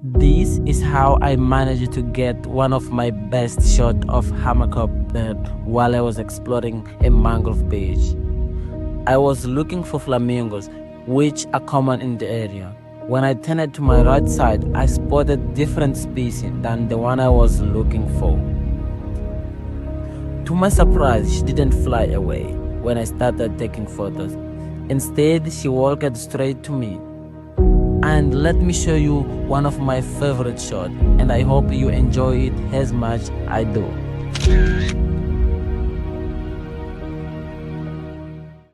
This is how I managed to get one of my best shots of Hamerkop bird while I was exploring a mangrove beach. I was looking for flamingos, which are common in the area. When I turned to my right side, I spotted different species than the one I was looking for. To my surprise, she didn't fly away when I started taking photos. Instead, she walked straight to me. And let me show you one of my favorite shots, and I hope you enjoy it as much I do.